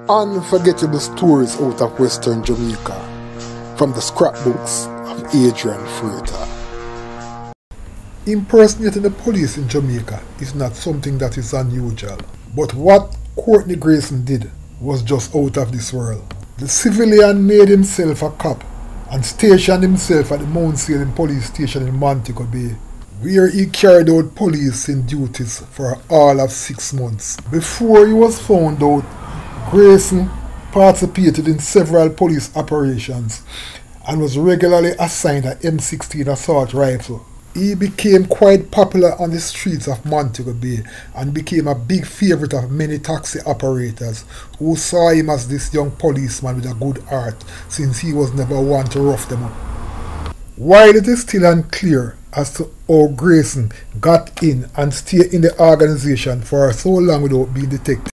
Unforgettable stories out of Western Jamaica from the scrapbooks of Adrian Freighter. Impersonating the police in Jamaica is not something that is unusual, but what Courtney Grayson did was just out of this world. The civilian made himself a cop and stationed himself at the Mt.Salem Police Station in Montego Bay, where he carried out policing duties for all of 6 months. Before he was found out, Grayson participated in several police operations and was regularly assigned an M16 assault rifle. He became quite popular on the streets of Montego Bay and became a big favorite of many taxi operators who saw him as this young policeman with a good heart, since he was never one to rough them up. While it is still unclear as to how Grayson got in and stayed in the organization for so long without being detected,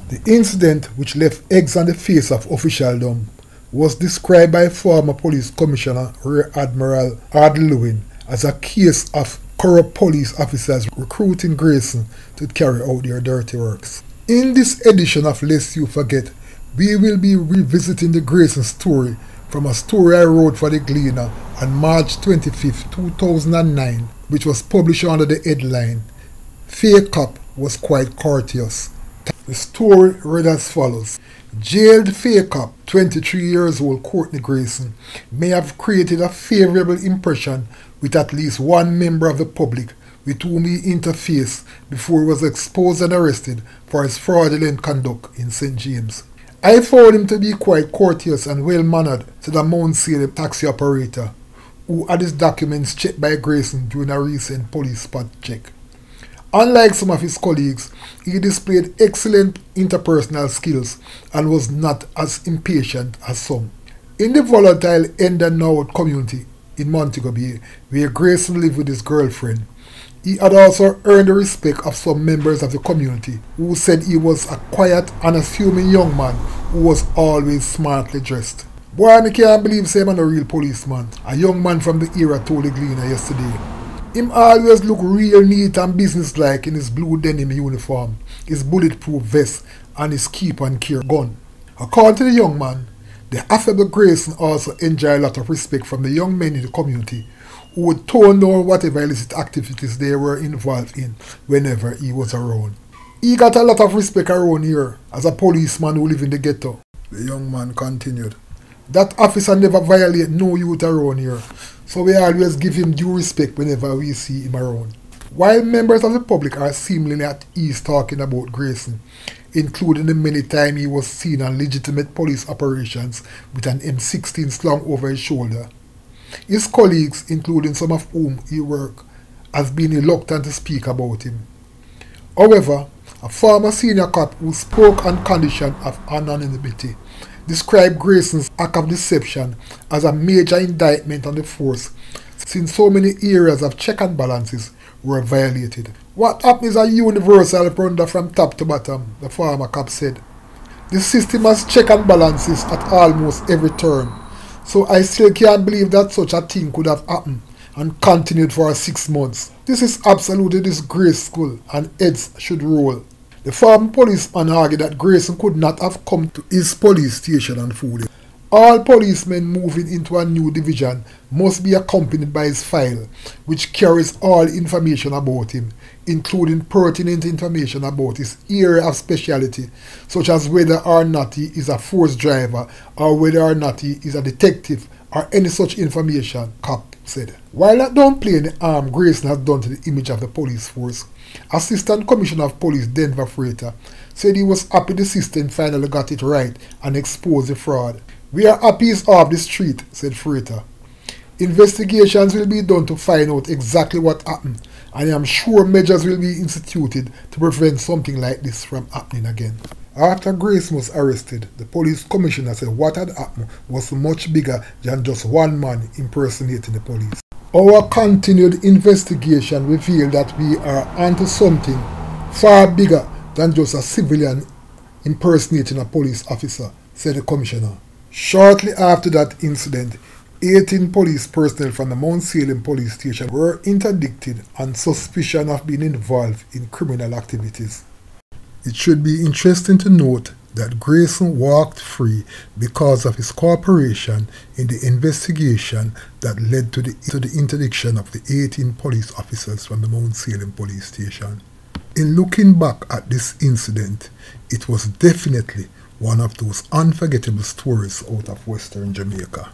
the incident, which left eggs on the face of officialdom, was described by former police commissioner Rear Admiral Lewin as a case of corrupt police officers recruiting Grayson to carry out their dirty works. In this edition of Lest You Forget, we will be revisiting the Grayson story from a story I wrote for the Gleaner on March 25, 2009, which was published under the headline, "Fake Cop Was Quite Courteous." The story read as follows. Jailed fake cop, 23 years old Courtney Grayson, may have created a favorable impression with at least one member of the public with whom he interfaced before he was exposed and arrested for his fraudulent conduct in St.James. I found him to be quite courteous and well-mannered, said a Mt.Salem taxi operator who had his documents checked by Grayson during a recent police spot check. Unlike some of his colleagues, he displayed excellent interpersonal skills and was not as impatient as some. In the volatile End and Now community in Montego Bay, where Grayson lived with his girlfriend, he had also earned the respect of some members of the community who said he was a quiet, unassuming young man who was always smartly dressed. "Boy, I can't believe say I'm a real policeman," a young man from the era told the Gleaner yesterday. Him always look real neat and businesslike in his blue denim uniform, his bulletproof vest and his keep and care gun. According to the young man, the affable Grayson also enjoyed a lot of respect from the young men in the community who would tone down whatever illicit activities they were involved in whenever he was around. "He got a lot of respect around here as a policeman who live in the ghetto," the young man continued. "That officer never violate no youth around here, so we always give him due respect whenever we see him around." While members of the public are seemingly at ease talking about Grayson, including the many times he was seen on legitimate police operations with an M16 slung over his shoulder, his colleagues, including some of whom he worked, have been reluctant to speak about him. However, a former senior cop who spoke on condition of anonymity described Grayson's act of deception as a major indictment on the force, since so many areas of check and balances were violated. "What happened is a universal blunder from top to bottom," the former cop said. "The system has check and balances at almost every turn, so I still can't believe that such a thing could have happened and continued for 6 months. This is absolutely disgraceful and heads should roll." The former policeman argued that Grayson could not have come to his police station and fooled him. All policemen moving into a new division must be accompanied by his file, which carries all information about him, including pertinent information about his area of specialty, such as whether or not he is a force driver or whether or not he is a detective or any such information, cop said. While not downplaying the harm Grayson has done to the image of the police force, Assistant Commissioner of Police Denver Freighter said he was happy the system finally got it right and exposed the fraud. "We are happy he's off the street," said Freighter. "Investigations will be done to find out exactly what happened, and I am sure measures will be instituted to prevent something like this from happening again." After Grayson was arrested, the police commissioner said what had happened was much bigger than just one man impersonating the police. "Our continued investigation revealed that we are onto something far bigger than just a civilian impersonating a police officer," said the commissioner. Shortly after that incident, 18 police personnel from the Mt.Salem Police Station were interdicted on suspicion of being involved in criminal activities. It should be interesting to note that Grayson walked free because of his cooperation in the investigation that led to the interdiction of the 18 police officers from the Mt.Salem Police Station. In looking back at this incident, it was definitely one of those unforgettable stories out of Western Jamaica.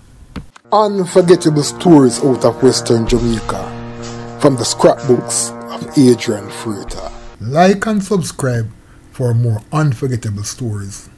Unforgettable stories out of Western Jamaica from the scrapbooks of Adrian Freighter. Like and subscribe for more unforgettable stories.